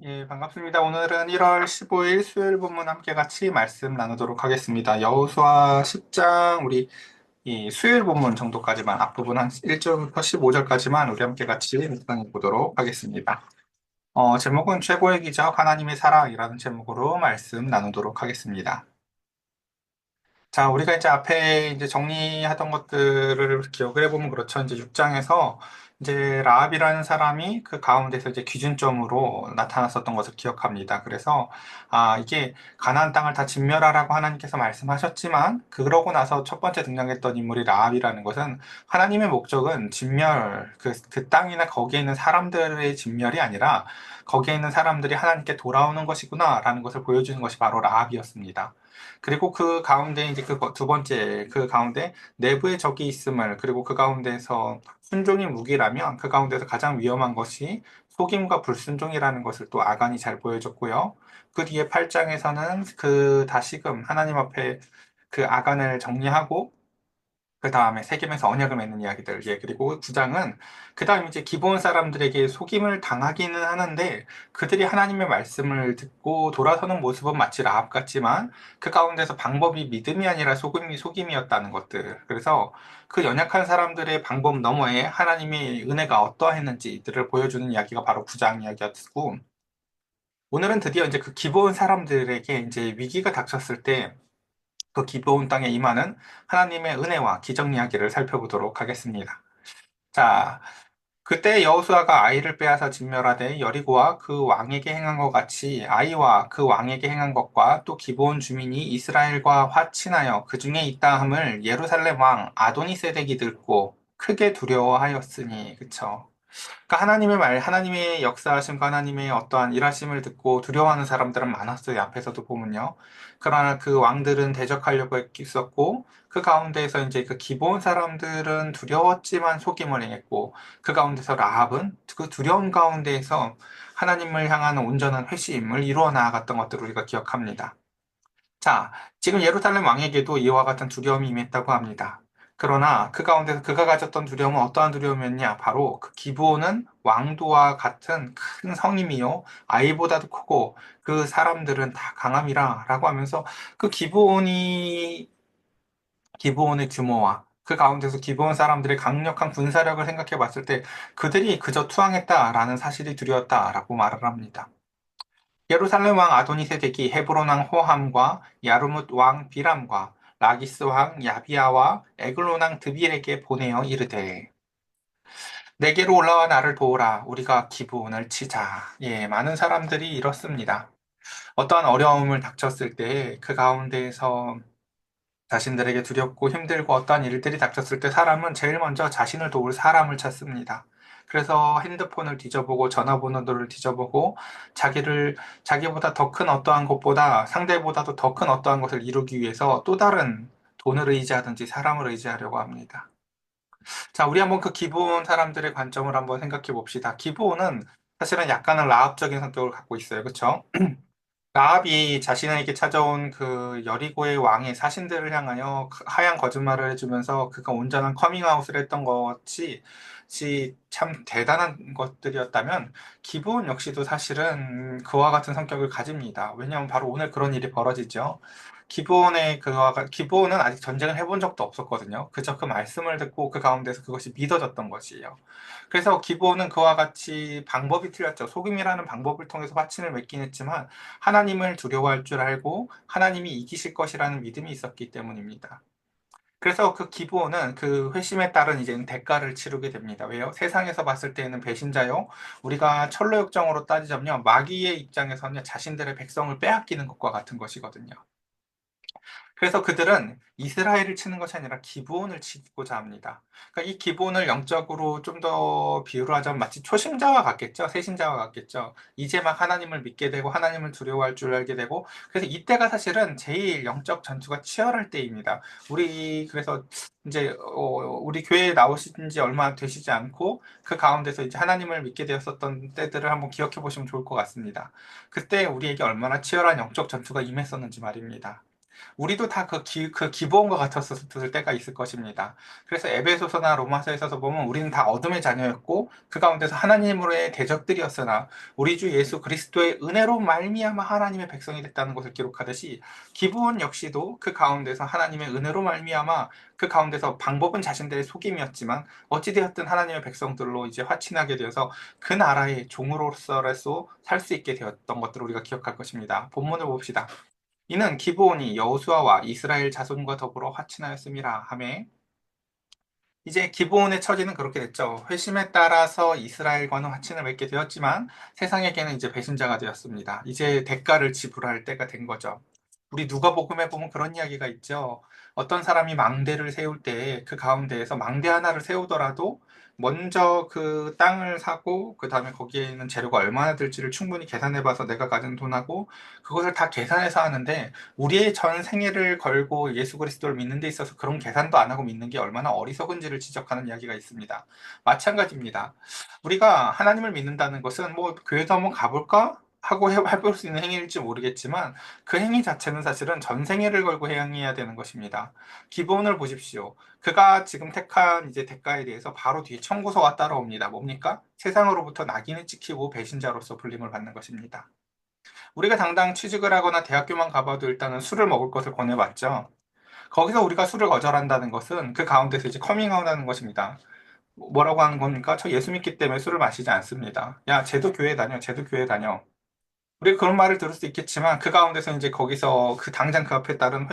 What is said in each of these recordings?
예, 반갑습니다. 오늘은 1월 15일 수요일 본문 함께 같이 말씀 나누도록 하겠습니다. 여호수아 10장 우리 이 수요일 본문 정도까지만 앞부분 한 1절부터 15절까지만 우리 함께 같이 묵상해 보도록 하겠습니다. 제목은 최고의 기적 하나님의 사랑이라는 제목으로 말씀 나누도록 하겠습니다. 자, 우리가 이제 앞에 이제 정리하던 것들을 기억을 해보면 그렇죠. 이제 6장에서 이제 라합이라는 사람이 그 가운데서 이제 기준점으로 나타났었던 것을 기억합니다. 그래서, 이게 가나안 땅을 다 진멸하라고 하나님께서 말씀하셨지만, 그러고 나서 첫 번째 등장했던 인물이 라합이라는 것은 하나님의 목적은 진멸, 그 땅이나 거기에 있는 사람들의 진멸이 아니라 거기에 있는 사람들이 하나님께 돌아오는 것이구나라는 것을 보여주는 것이 바로 라합이었습니다. 그리고 그 가운데 이제 그 두 번째 그 가운데 내부의 적이 있음을 그리고 그 가운데서 순종이 무기라면 그 가운데서 가장 위험한 것이 속임과 불순종이라는 것을 또 아간이 잘 보여줬고요. 그 뒤에 8장에서는 그 다시금 하나님 앞에 그 아간을 정리하고 그 다음에 세겜에서 언약을 맺는 이야기들, 예, 그리고 9장은 그 다음 이제 기본 사람들에게 속임을 당하기는 하는데 그들이 하나님의 말씀을 듣고 돌아서는 모습은 마치 라합 같지만 그 가운데서 방법이 믿음이 아니라 속임이었다는 것들. 그래서 그 연약한 사람들의 방법 너머에 하나님의 은혜가 어떠했는지 이들을 보여주는 이야기가 바로 9장 이야기였고 오늘은 드디어 이제 그 기본 사람들에게 이제 위기가 닥쳤을 때 그 기브온 땅에 임하는 하나님의 은혜와 기적 이야기를 살펴보도록 하겠습니다. 자, 그때 여호수아가 아이를 빼앗아 진멸하되 여리고와 그 왕에게 행한 것 같이 아이와 그 왕에게 행한 것과 또 기브온 주민이 이스라엘과 화친하여 그 중에 있다 함을 예루살렘 왕 아도니세덱이 듣고 크게 두려워하였으니 그쵸? 그러니까 하나님의 말, 하나님의 역사하심과 하나님의 어떠한 일하심을 듣고 두려워하는 사람들은 많았어요. 앞에서도 보면요. 그러나 그 왕들은 대적하려고 했었고, 그 가운데에서 이제 그 기본 사람들은 두려웠지만 속임을 행했고, 그 가운데서 라합은 그 두려움 가운데에서 하나님을 향한 온전한 회심을 이루어 나아갔던 것들을 우리가 기억합니다. 자, 지금 예루살렘 왕에게도 이와 같은 두려움이 임했다고 합니다. 그러나 그 가운데서 그가 가졌던 두려움은 어떠한 두려움이었냐? 바로 그 기브온은 왕도와 같은 큰 성임이요. 아이보다도 크고 그 사람들은 다 강함이라 라고 하면서 그 기브온의 규모와 그 가운데서 기브온 사람들의 강력한 군사력을 생각해 봤을 때 그들이 그저 투항했다라는 사실이 두려웠다라고 말을 합니다. 예루살렘 왕 아도니세덱이 헤브론 왕 호함과 야르뭇 왕 비람과 라기스 왕 야비아와 에글론 왕 드빌에게 보내어 이르되 내게로 올라와 나를 도우라 우리가 기브온을 치자. 예, 많은 사람들이 이렇습니다. 어떠한 어려움을 닥쳤을 때 그 가운데에서 자신들에게 두렵고 힘들고 어떠한 일들이 닥쳤을 때 사람은 제일 먼저 자신을 도울 사람을 찾습니다. 그래서 핸드폰을 뒤져보고 전화번호들을 뒤져보고 자기보다 더 큰 어떠한 것보다 상대보다도 더 큰 어떠한 것을 이루기 위해서 또 다른 돈을 의지하든지 사람을 의지하려고 합니다. 자, 우리 한번 그 기브온 사람들의 관점을 한번 생각해 봅시다. 기브온은 사실은 약간은 라합적인 성격을 갖고 있어요. 그렇죠? 라합이 자신에게 찾아온 그 여리고의 왕의 사신들을 향하여 하얀 거짓말을 해주면서 그가 온전한 커밍아웃을 했던 것이 참 대단한 것들이었다면 기브온 역시도 사실은 그와 같은 성격을 가집니다. 왜냐하면 바로 오늘 그런 일이 벌어지죠. 기브온은 아직 전쟁을 해본 적도 없었거든요. 그저 그 말씀을 듣고 그 가운데서 그것이 믿어졌던 것이에요. 그래서 기브온은 그와 같이 방법이 틀렸죠. 속임이라는 방법을 통해서 화친을 맺긴 했지만 하나님을 두려워할 줄 알고 하나님이 이기실 것이라는 믿음이 있었기 때문입니다. 그래서 그 기브온은 그 회심에 따른 이제는 대가를 치르게 됩니다. 왜요? 세상에서 봤을 때는 배신자요. 우리가 철로 역정으로 따지자면 마귀의 입장에서는 자신들의 백성을 빼앗기는 것과 같은 것이거든요. 그래서 그들은 이스라엘을 치는 것이 아니라 기브온을 치고자 합니다. 그러니까 이 기브온을 영적으로 좀 더 비유를 하자면 마치 초심자와 같겠죠. 새신자와 같겠죠. 이제 막 하나님을 믿게 되고 하나님을 두려워할 줄 알게 되고 그래서 이때가 사실은 제일 영적 전투가 치열할 때입니다. 그래서 이제 우리 교회에 나오신 지 얼마 되시지 않고 그 가운데서 이제 하나님을 믿게 되었었던 때들을 한번 기억해 보시면 좋을 것 같습니다. 그때 우리에게 얼마나 치열한 영적 전투가 임했었는지 말입니다. 우리도 다 그 기브온과 같았을 때가 있을 것입니다. 그래서 에베소서나 로마서에서 보면 우리는 다 어둠의 자녀였고 그 가운데서 하나님으로의 대적들이었으나 우리 주 예수 그리스도의 은혜로 말미암아 하나님의 백성이 됐다는 것을 기록하듯이 기브온 역시도 그 가운데서 하나님의 은혜로 말미암아 그 가운데서 방법은 자신들의 속임이었지만 어찌되었든 하나님의 백성들로 이제 화친하게 되어서 그 나라의 종으로서라도 살 수 있게 되었던 것들을 우리가 기억할 것입니다. 본문을 봅시다. 이는 기브온이 여호수아와 이스라엘 자손과 더불어 화친하였음이라 하매 이제 기브온의 처지는 그렇게 됐죠. 회심에 따라서 이스라엘과는 화친을 맺게 되었지만 세상에게는 이제 배신자가 되었습니다. 이제 대가를 지불할 때가 된 거죠. 우리 누가복음에 보면 그런 이야기가 있죠. 어떤 사람이 망대를 세울 때 그 가운데에서 망대 하나를 세우더라도 먼저 그 땅을 사고 그 다음에 거기에 있는 재료가 얼마나 들지를 충분히 계산해 봐서 내가 가진 돈하고 그것을 다 계산해서 하는데 우리의 전 생애를 걸고 예수 그리스도를 믿는 데 있어서 그런 계산도 안 하고 믿는 게 얼마나 어리석은지를 지적하는 이야기가 있습니다. 마찬가지입니다. 우리가 하나님을 믿는다는 것은 뭐 교회도 한번 가볼까? 하고 해볼 수 있는 행위일지 모르겠지만 그 행위 자체는 사실은 전 생애를 걸고 행해야 되는 것입니다. 기본을 보십시오. 그가 지금 택한 이제 대가에 대해서 바로 뒤에 청구서가 따라옵니다. 뭡니까? 세상으로부터 낙인을 찍히고 배신자로서 불림을 받는 것입니다. 우리가 당장 취직을 하거나 대학교만 가봐도 일단은 술을 먹을 것을 권해봤죠. 거기서 우리가 술을 거절한다는 것은 그 가운데서 이제 커밍아웃하는 것입니다. 뭐라고 하는 겁니까? 저 예수 믿기 때문에 술을 마시지 않습니다. 야, 쟤도 교회 다녀, 쟤도 교회 다녀. 우리가 그런 말을 들을 수 있겠지만 그 가운데서 이제 거기서 그 당장 그 앞에 따른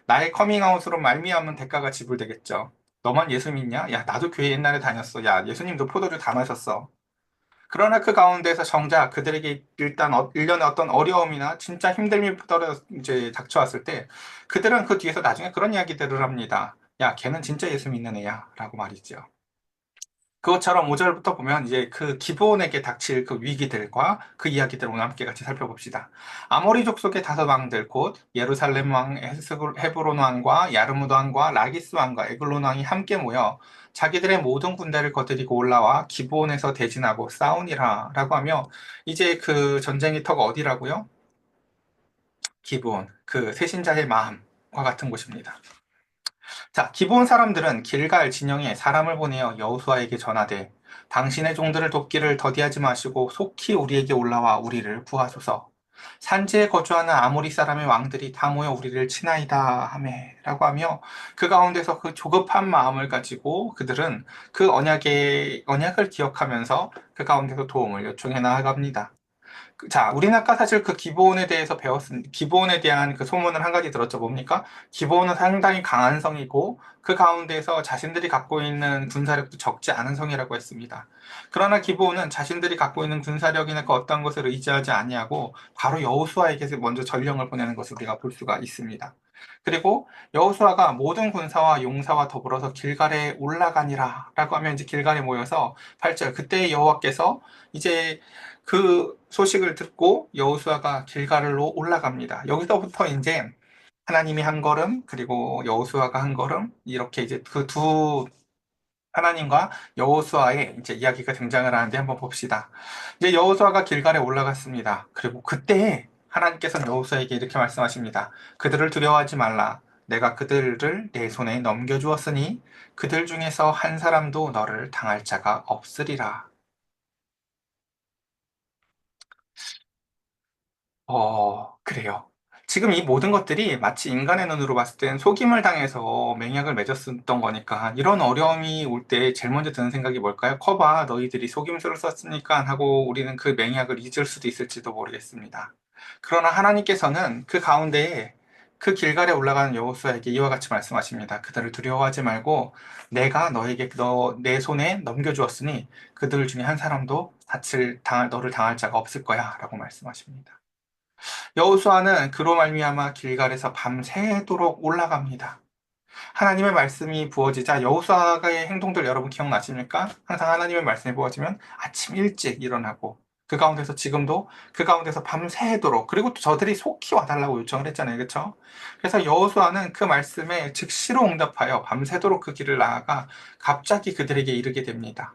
나의 커밍아웃으로 말미암은 대가가 지불되겠죠. 너만 예수 믿냐? 야, 나도 교회 옛날에 다녔어. 야, 예수님도 포도주 다 마셨어. 그러나 그 가운데서 정작 그들에게 일단 일련의 어떤 어려움이나 진짜 힘듦이 이제 닥쳐왔을 때 그들은 그 뒤에서 나중에 그런 이야기들을 합니다. 야, 걔는 진짜 예수 믿는 애야. 라고 말이죠. 그것처럼 5절부터 보면 이제 그 기브온에게 닥칠 그 위기들과 그 이야기들을 오늘 함께 같이 살펴봅시다. 아모리 족속의 다섯 왕들 곧 예루살렘 왕 헤브론 왕과 야르무드 왕과 라기스 왕과 에글론 왕이 함께 모여 자기들의 모든 군대를 거느리고 올라와 기브온에서 대진하고 싸우니라라고 하며 이제 그 전쟁의 터가 어디라고요? 기브온, 그 세신자의 마음과 같은 곳입니다. 자, 기브온 사람들은 길갈 진영에 사람을 보내어 여호수아에게 전하되 당신의 종들을 돕기를 더디하지 마시고 속히 우리에게 올라와 우리를 구하소서. 산지에 거주하는 아모리 사람의 왕들이 다 모여 우리를 치나이다 하매라고 하며 그 가운데서 그 조급한 마음을 가지고 그들은 그 언약을 기억하면서 그 가운데서 도움을 요청해 나아갑니다. 자, 우리는 아까 사실 그 기본에 대해서 기본에 대한 그 소문을 한 가지 들었죠. 뭡니까? 기본은 상당히 강한 성이고, 그 가운데서 자신들이 갖고 있는 군사력도 적지 않은 성이라고 했습니다. 그러나 기본은 자신들이 갖고 있는 군사력이나 그 어떤 것을 의지하지 아니하고, 바로 여호수아에게 먼저 전령을 보내는 것을 우리가 볼 수가 있습니다. 그리고 여호수아가 모든 군사와 용사와 더불어서 길갈에 올라가니라 라고 하면 이제 길갈에 모여서 8절 그때 여호와께서 이제 그 소식을 듣고 여호수아가 길갈로 올라갑니다. 여기서부터 이제 하나님이 한 걸음 그리고 여호수아가 한 걸음 이렇게 이제 그 두 하나님과 여호수아의 이제 이야기가 등장을 하는데 한번 봅시다. 이제 여호수아가 길갈에 올라갔습니다. 그리고 그때 하나님께서는 여호수아에게 이렇게 말씀하십니다. 그들을 두려워하지 말라. 내가 그들을 내 손에 넘겨주었으니 그들 중에서 한 사람도 너를 당할 자가 없으리라. 그래요. 지금 이 모든 것들이 마치 인간의 눈으로 봤을 땐 속임을 당해서 맹약을 맺었던 거니까 이런 어려움이 올 때 제일 먼저 드는 생각이 뭘까요? 커봐, 너희들이 속임수를 썼으니까 하고 우리는 그 맹약을 잊을 수도 있을지도 모르겠습니다. 그러나 하나님께서는 그 가운데에 그 길갈에 올라가는 여호수아에게 이와 같이 말씀하십니다. 그들을 두려워하지 말고 내가 너에게 내 손에 넘겨주었으니 그들 중에 한 사람도 너를 당할 자가 없을 거야 라고 말씀하십니다. 여호수아는 그로 말미암아 길갈에서 밤새도록 올라갑니다. 하나님의 말씀이 부어지자 여호수아의 행동들 여러분 기억나십니까? 항상 하나님의 말씀이 부어지면 아침 일찍 일어나고 그 가운데서 지금도 그 가운데서 밤새도록 그리고 또 저들이 속히 와달라고 요청을 했잖아요. 그렇죠? 그래서 여호수아는 그 말씀에 즉시로 응답하여 밤새도록 그 길을 나아가 갑자기 그들에게 이르게 됩니다.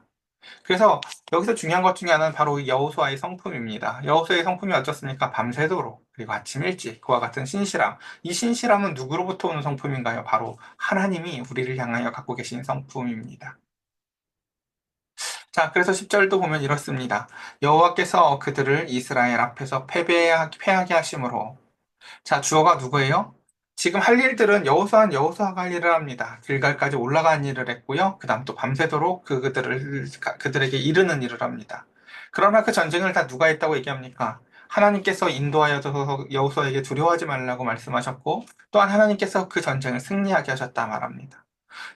그래서 여기서 중요한 것 중에 하나는 바로 여호수아의 성품입니다. 여호수아의 성품이 어떻습니까? 밤새도록 그리고 아침 일찍 그와 같은 신실함. 이 신실함은 누구로부터 오는 성품인가요? 바로 하나님이 우리를 향하여 갖고 계신 성품입니다. 자, 그래서 10절도 보면 이렇습니다. 여호와께서 그들을 이스라엘 앞에서 패하게 하심으로. 자, 주어가 누구예요? 지금 할 일들은 여호수아가 할 일을 합니다. 길갈까지 올라간 일을 했고요. 그 다음 또 밤새도록 그들에게 이르는 일을 합니다. 그러나 그 전쟁을 다 누가 했다고 얘기합니까? 하나님께서 인도하여서 여호수아에게 두려워하지 말라고 말씀하셨고, 또한 하나님께서 그 전쟁을 승리하게 하셨다 말합니다.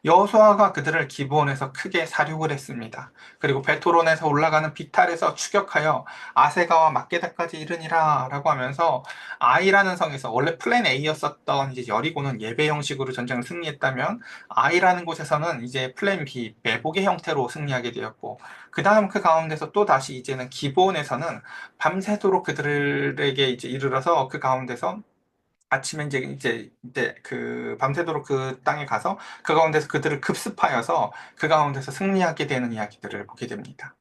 여호수아가 그들을 기브온에서 크게 사륙을 했습니다. 그리고 베토론에서 올라가는 비탈에서 추격하여 아세가와 막게다까지 이르니라 라고 하면서 아이라는 성에서 원래 플랜 A였었던 이제 여리고는 예배 형식으로 전쟁을 승리했다면 아이라는 곳에서는 이제 플랜 B 매복의 형태로 승리하게 되었고 그 다음 그 가운데서 또 다시 이제는 기브온에서는 밤새도록 그들에게 이제 이르러서 그 가운데서 아침에 이제 그 밤새도록 그 땅에 가서 그 가운데서 그들을 급습하여서 그 가운데서 승리하게 되는 이야기들을 보게 됩니다.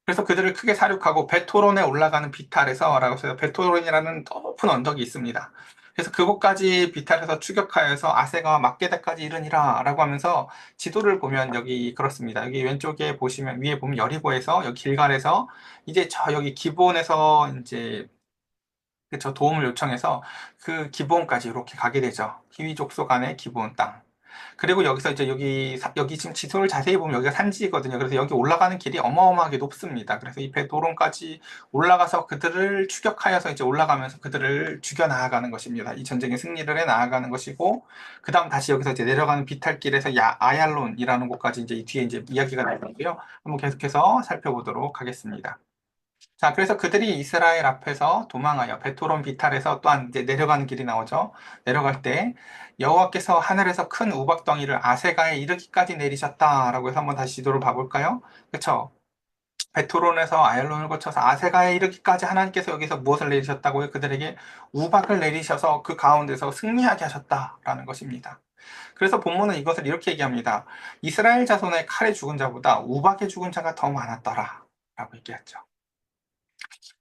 그래서 그들을 크게 사륙하고 베토론에 올라가는 비탈에서라고 해서 베토론이라는 높은 언덕이 있습니다. 그래서 그곳까지 비탈에서 추격하여서 아세가와 막게다까지 이르니라라고 하면서 지도를 보면 여기 그렇습니다. 여기 왼쪽에 보시면 위에 보면 여리고에서 여기 길갈에서 이제 저 여기 기브온에서 이제 저 도움을 요청해서 그 기브온까지 이렇게 가게 되죠. 히위 족속 간의 기브온 땅. 그리고 여기서 이제 여기 지금 지도를 자세히 보면 여기가 산지거든요. 그래서 여기 올라가는 길이 어마어마하게 높습니다. 그래서 이 배도론까지 올라가서 그들을 추격하여서 이제 올라가면서 그들을 죽여 나아가는 것입니다. 이 전쟁의 승리를 해 나아가는 것이고, 그 다음 다시 여기서 이제 내려가는 비탈길에서 아얄론이라는 곳까지 이제 이 뒤에 이제 이야기가 나오고요. 한번 계속해서 살펴보도록 하겠습니다. 자, 그래서 그들이 이스라엘 앞에서 도망하여 베토론 비탈에서 또한 이제 내려가는 길이 나오죠. 내려갈 때 여호와께서 하늘에서 큰 우박덩이를 아세가에 이르기까지 내리셨다라고 해서 한번 다시 지도를 봐볼까요? 그렇죠? 베토론에서 아얄론을 거쳐서 아세가에 이르기까지 하나님께서 여기서 무엇을 내리셨다고요? 그들에게 우박을 내리셔서 그 가운데서 승리하게 하셨다라는 것입니다. 그래서 본문은 이것을 이렇게 얘기합니다. 이스라엘 자손의 칼에 죽은 자보다 우박에 죽은 자가 더 많았더라 라고 얘기했죠.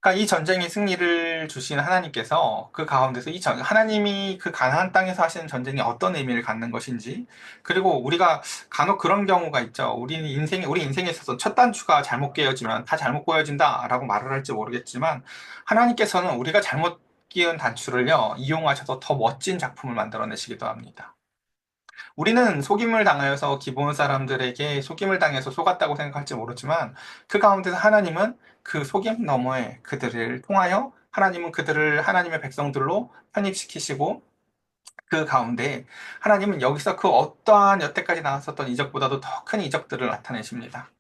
그러니까 이 전쟁의 승리를 주신 하나님께서 그 가운데서 하나님이 그 가나안 땅에서 하시는 전쟁이 어떤 의미를 갖는 것인지, 그리고 우리가 간혹 그런 경우가 있죠. 우리 인생에 있어서 첫 단추가 잘못 깨어지면 다 잘못 꼬여진다라고 말을 할지 모르겠지만, 하나님께서는 우리가 잘못 끼운 단추를요, 이용하셔서 더 멋진 작품을 만들어내시기도 합니다. 우리는 속임을 당하여서 기본 사람들에게 속임을 당해서 속았다고 생각할지 모르지만 그 가운데서 하나님은 그 속임 너머에 그들을 통하여 하나님은 그들을 하나님의 백성들로 편입시키시고 그 가운데 하나님은 여기서 그 어떠한 여태까지 나왔었던 이적보다도 더 큰 이적들을 나타내십니다.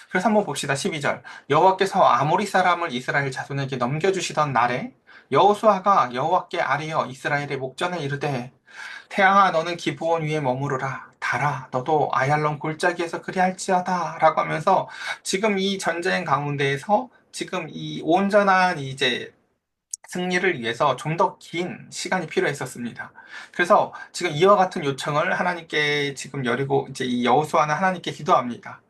그래서 한번 봅시다. 12절. 여호와께서 아모리 사람을 이스라엘 자손에게 넘겨주시던 날에 여호수아가 여호와께 아뢰어 이스라엘의 목전에 이르되 태양아 너는 기브온 위에 머무르라. 달아 너도 아얄론 골짜기에서 그리할지어다 라고 하면서 지금 이 전쟁 가운데에서 지금 이 온전한 이제 승리를 위해서 좀 더 긴 시간이 필요했었습니다. 그래서 지금 이와 같은 요청을 하나님께 지금 여리고 이제 이 여호수아는 하나님께 기도합니다.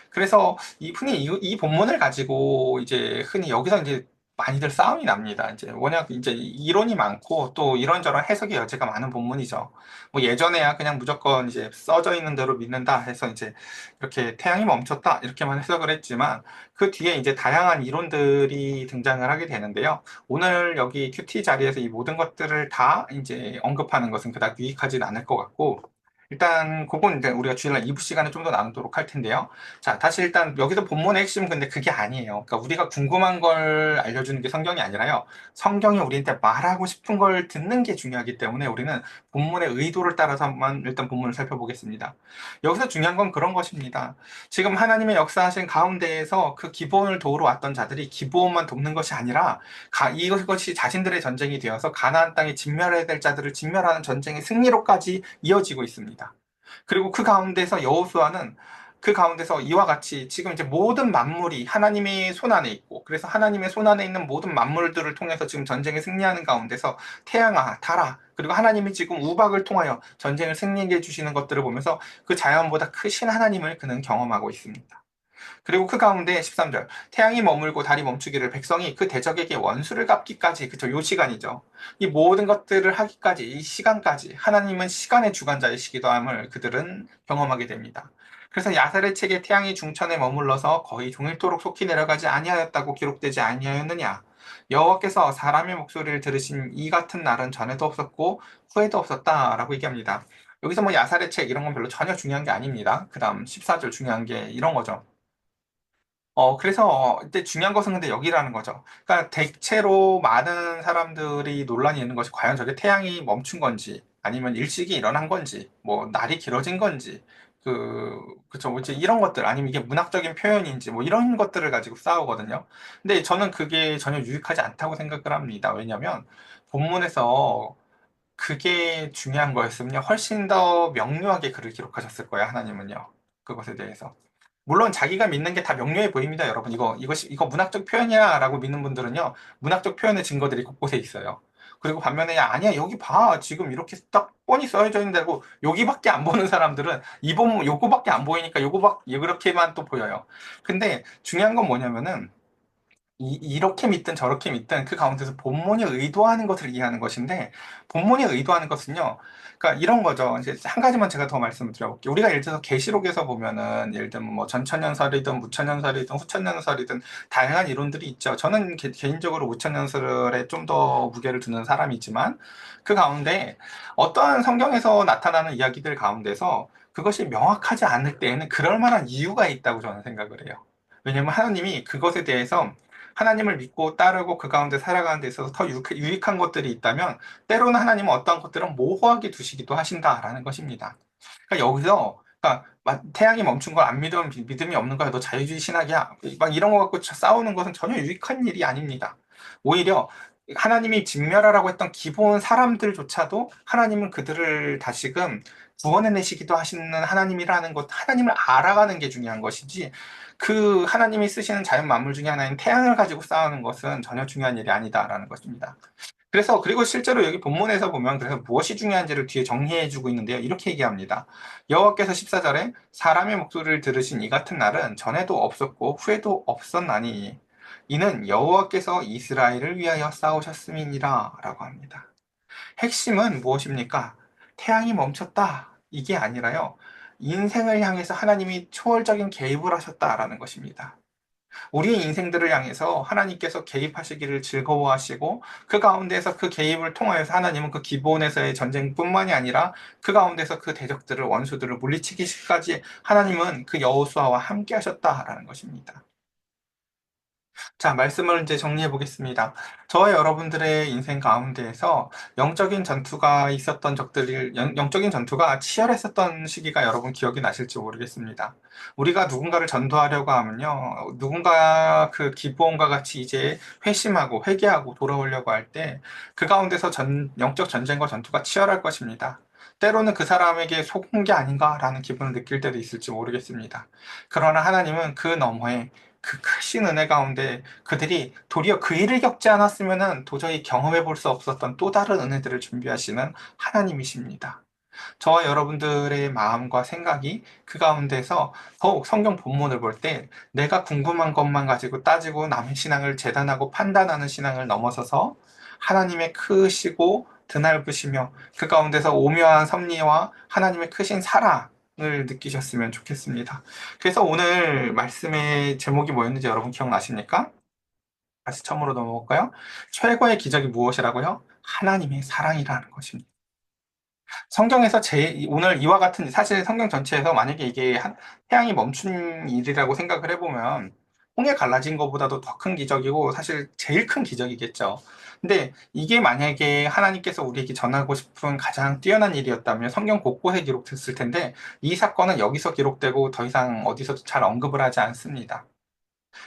그래서 흔히 이 본문을 가지고 이제 흔히 여기서 이제 많이들 싸움이 납니다. 이제 워낙 이제 이론이 많고 또 이런저런 해석의 여지가 많은 본문이죠. 뭐 예전에야 그냥 무조건 이제 써져 있는 대로 믿는다 해서 이제 이렇게 태양이 멈췄다 이렇게만 해석을 했지만 그 뒤에 이제 다양한 이론들이 등장을 하게 되는데요. 오늘 여기 큐티 자리에서 이 모든 것들을 다 이제 언급하는 것은 그닥 유익하진 않을 것 같고 일단 그건 이제 우리가 주일날 2부 시간에 좀 더 나누도록 할 텐데요. 자, 다시 일단 여기서 본문의 핵심은 근데 그게 아니에요. 그러니까 우리가 궁금한 걸 알려주는 게 성경이 아니라요. 성경이 우리한테 말하고 싶은 걸 듣는 게 중요하기 때문에 우리는 본문의 의도를 따라서만 일단 본문을 살펴보겠습니다. 여기서 중요한 건 그런 것입니다. 지금 하나님의 역사하신 가운데에서 그 기브온을 도우러 왔던 자들이 기브온만 돕는 것이 아니라 이것이 자신들의 전쟁이 되어서 가나안 땅에 진멸해야 될 자들을 진멸하는 전쟁의 승리로까지 이어지고 있습니다. 그리고 그 가운데서 여호수아는 그 가운데서 이와 같이 지금 이제 모든 만물이 하나님의 손 안에 있고 그래서 하나님의 손 안에 있는 모든 만물들을 통해서 지금 전쟁에 승리하는 가운데서 태양아, 달아 그리고 하나님이 지금 우박을 통하여 전쟁을 승리해 주시는 것들을 보면서 그 자연보다 크신 하나님을 그는 경험하고 있습니다. 그리고 그 가운데 13절. 태양이 머물고 달이 멈추기를 백성이 그 대적에게 원수를 갚기까지. 그쵸. 요 시간이죠. 이 모든 것들을 하기까지, 이 시간까지 하나님은 시간의 주관자이시기도 함을 그들은 경험하게 됩니다. 그래서 야살의 책에 태양이 중천에 머물러서 거의 종일토록 속히 내려가지 아니하였다고 기록되지 아니하였느냐. 여호와께서 사람의 목소리를 들으신 이 같은 날은 전에도 없었고 후에도 없었다라고 얘기합니다. 여기서 뭐 야살의 책 이런 건 별로 전혀 중요한 게 아닙니다. 그 다음 14절 중요한 게 이런 거죠. 그래서 이때 중요한 것은 근데 여기라는 거죠. 그러니까 대체로 많은 사람들이 논란이 있는 것이 과연 저게 태양이 멈춘 건지, 아니면 일식이 일어난 건지, 뭐 날이 길어진 건지, 그쵸, 뭐 이제 이런 것들, 아니면 이게 문학적인 표현인지, 뭐 이런 것들을 가지고 싸우거든요. 근데 저는 그게 전혀 유익하지 않다고 생각을 합니다. 왜냐면 본문에서 그게 중요한 거였으면요. 훨씬 더 명료하게 글을 기록하셨을 거예요, 하나님은요. 그것에 대해서. 물론 자기가 믿는 게 다 명료해 보입니다, 여러분. 이거 문학적 표현이야 라고 믿는 분들은요, 문학적 표현의 증거들이 곳곳에 있어요. 그리고 반면에, 아니야, 여기 봐. 지금 이렇게 딱 뻔히 써져 있는데고, 여기밖에 안 보는 사람들은 이번, 요거밖에 안 보이니까 이렇게만 또 보여요. 근데 중요한 건 뭐냐면은, 이렇게 믿든 저렇게 믿든 그 가운데서 본문이 의도하는 것을 이해하는 것인데, 본문이 의도하는 것은요, 그러니까 이런 거죠. 이제 한 가지만 제가 더 말씀을 드려볼게요. 우리가 예를 들어서 계시록에서 보면은, 예를 들면 뭐 전천년설이든 무천년설이든 후천년설이든 다양한 이론들이 있죠. 저는 개인적으로 무천년설에 좀 더 무게를 두는 사람이지만, 그 가운데 어떠한 성경에서 나타나는 이야기들 가운데서 그것이 명확하지 않을 때에는 그럴 만한 이유가 있다고 저는 생각을 해요. 왜냐면 하나님이 그것에 대해서, 하나님을 믿고 따르고 그 가운데 살아가는 데 있어서 더 유익한 것들이 있다면 때로는 하나님은 어떠한 것들은 모호하게 두시기도 하신다라는 것입니다. 그러니까 여기서, 그러니까 태양이 멈춘 걸 안 믿으면 믿음이 없는 거야. 너 자유주의 신학이야. 막 이런 거 갖고 싸우는 것은 전혀 유익한 일이 아닙니다. 오히려 하나님이 진멸하라고 했던 기본 사람들조차도 하나님은 그들을 다시금 구원해내시기도 하시는 하나님이라는 것, 하나님을 알아가는 게 중요한 것이지, 그 하나님이 쓰시는 자연 만물 중에 하나인 태양을 가지고 싸우는 것은 전혀 중요한 일이 아니다라는 것입니다. 그리고 실제로 여기 본문에서 보면 그래서 무엇이 중요한지를 뒤에 정리해주고 있는데요. 이렇게 얘기합니다. 여호와께서 14절에 사람의 목소리를 들으신 이 같은 날은 전에도 없었고 후에도 없었나니 이는 여호와께서 이스라엘을 위하여 싸우셨음이니라 라고 합니다. 핵심은 무엇입니까? 태양이 멈췄다. 이게 아니라요. 인생을 향해서 하나님이 초월적인 개입을 하셨다라는 것입니다. 우리의 인생들을 향해서 하나님께서 개입하시기를 즐거워하시고, 그 가운데서 그 개입을 통하여서 하나님은 그 기본에서의 전쟁뿐만이 아니라 그 가운데서 그 대적들을, 원수들을 물리치기까지 하나님은 그 여호수아와 함께 하셨다라는 것입니다. 자, 말씀을 이제 정리해 보겠습니다. 저와 여러분들의 인생 가운데에서 영적인 전투가 있었던 영적인 전투가 치열했었던 시기가 여러분 기억이 나실지 모르겠습니다. 우리가 누군가를 전도하려고 하면요, 누군가 그 기브온과 같이 이제 회심하고 회개하고 돌아오려고 할 때 그 가운데서 영적 전쟁과 전투가 치열할 것입니다. 때로는 그 사람에게 속은 게 아닌가라는 기분을 느낄 때도 있을지 모르겠습니다. 그러나 하나님은 그 너머에, 그 크신 은혜 가운데 그들이 도리어 그 일을 겪지 않았으면 도저히 경험해 볼 수 없었던 또 다른 은혜들을 준비하시는 하나님이십니다. 저와 여러분들의 마음과 생각이 그 가운데서 더욱 성경 본문을 볼 때 내가 궁금한 것만 가지고 따지고 남의 신앙을 재단하고 판단하는 신앙을 넘어서서 하나님의 크시고 드넓으시며 그 가운데서 오묘한 섭리와 하나님의 크신 사랑을 느끼셨으면 좋겠습니다. 그래서 오늘 말씀의 제목이 뭐였는지 여러분 기억나십니까? 다시 처음으로 넘어갈까요? 최고의 기적이 무엇이라고요? 하나님의 사랑이라는 것입니다. 성경에서 오늘 이와 같은, 사실 성경 전체에서 만약에 이게 태양이 멈춘 일이라고 생각을 해보면 홍해 갈라진 것보다도 더 큰 기적이고 사실 제일 큰 기적이겠죠. 근데 이게 만약에 하나님께서 우리에게 전하고 싶은 가장 뛰어난 일이었다면 성경 곳곳에 기록됐을 텐데, 이 사건은 여기서 기록되고 더 이상 어디서도 잘 언급을 하지 않습니다.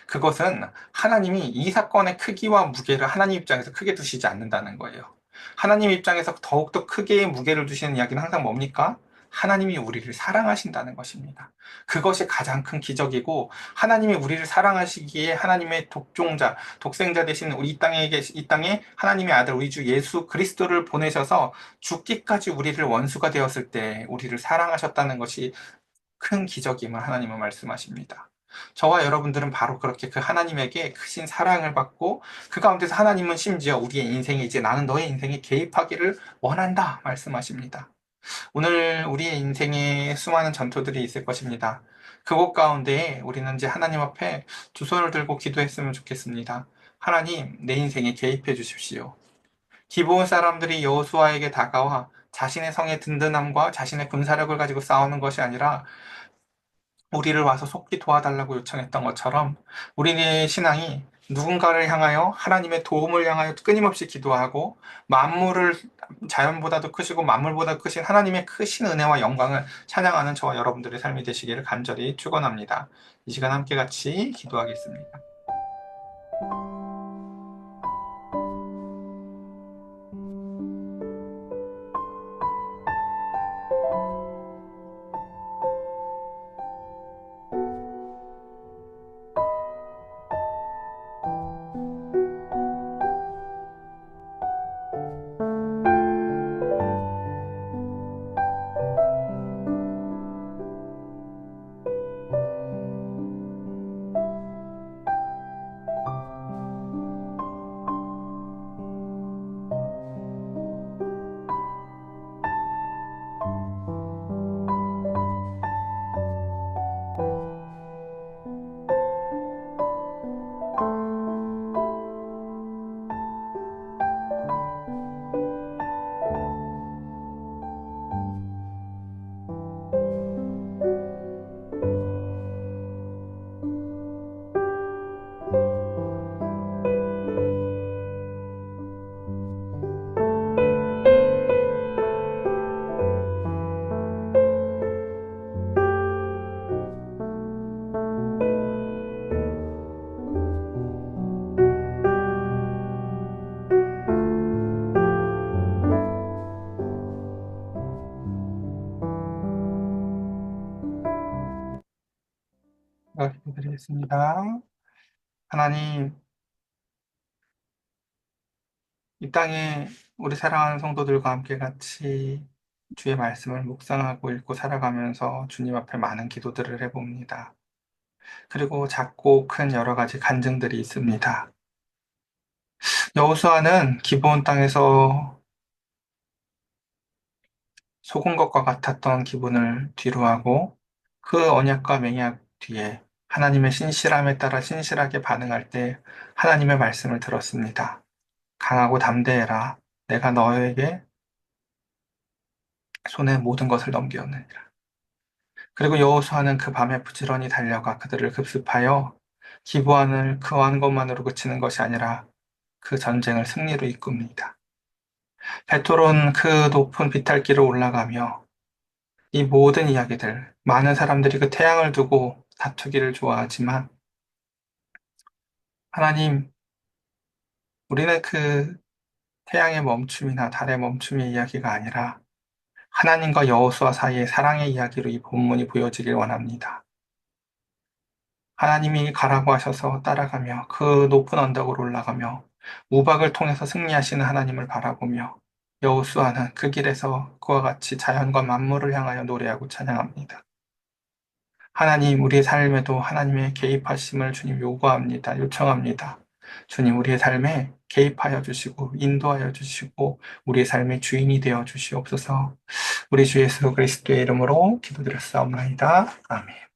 그것은 하나님이 이 사건의 크기와 무게를 하나님 입장에서 크게 두시지 않는다는 거예요. 하나님 입장에서 더욱더 크게 무게를 두시는 이야기는 항상 뭡니까? 하나님이 우리를 사랑하신다는 것입니다. 그것이 가장 큰 기적이고, 하나님이 우리를 사랑하시기에 하나님의 독생자 되신 우리 이 땅에 하나님의 아들 우리 주 예수 그리스도를 보내셔서 죽기까지 우리를 원수가 되었을 때 우리를 사랑하셨다는 것이 큰 기적임을 하나님은 말씀하십니다. 저와 여러분들은 바로 그렇게 그 하나님에게 크신 사랑을 받고 그 가운데서 하나님은 심지어 우리의 인생에 이제 나는 너의 인생에 개입하기를 원한다 말씀하십니다. 오늘 우리의 인생에 수많은 전투들이 있을 것입니다. 그곳 가운데 우리는 이제 하나님 앞에 두 손을 들고 기도했으면 좋겠습니다. 하나님, 내 인생에 개입해 주십시오. 기브온 사람들이 여호수아에게 다가와 자신의 성의 든든함과 자신의 군사력을 가지고 싸우는 것이 아니라 우리를 와서 속히 도와달라고 요청했던 것처럼 우리의 신앙이 누군가를 향하여 하나님의 도움을 향하여 끊임없이 기도하고 만물을 자연보다도 크시고 만물보다 크신 하나님의 크신 은혜와 영광을 찬양하는 저와 여러분들의 삶이 되시기를 간절히 축원합니다. 이 시간 함께 같이 기도하겠습니다. 기도드리겠습니다. 하나님, 이 땅에 우리 사랑하는 성도들과 함께 같이 주의 말씀을 묵상하고 읽고 살아가면서 주님 앞에 많은 기도들을 해봅니다. 그리고 작고 큰 여러 가지 간증들이 있습니다. 여호수아는 기브온 땅에서 속은 것과 같았던 기분을 뒤로하고 그 언약과 맹약 뒤에 하나님의 신실함에 따라 신실하게 반응할 때 하나님의 말씀을 들었습니다. 강하고 담대해라. 내가 너에게 손에 모든 것을 넘기었느니라. 그리고 여호수아는 그 밤에 부지런히 달려가 그들을 급습하여 기브온을 그한 것만으로 그치는 것이 아니라 그 전쟁을 승리로 이끕니다. 베토론 그 높은 비탈길을 올라가며 이 모든 이야기들, 많은 사람들이 그 태양을 두고 다투기를 좋아하지만 하나님, 우리는 그 태양의 멈춤이나 달의 멈춤의 이야기가 아니라 하나님과 여호수아 사이의 사랑의 이야기로 이 본문이 보여지길 원합니다. 하나님이 가라고 하셔서 따라가며 그 높은 언덕으로 올라가며 우박을 통해서 승리하시는 하나님을 바라보며 여호수아는 그 길에서 그와 같이 자연과 만물을 향하여 노래하고 찬양합니다. 하나님, 우리의 삶에도 하나님의 개입하심을 주님 요구합니다. 요청합니다. 주님, 우리의 삶에 개입하여 주시고, 인도하여 주시고, 우리의 삶의 주인이 되어 주시옵소서. 우리 주 예수 그리스도의 이름으로 기도드렸사옵나이다. 아멘.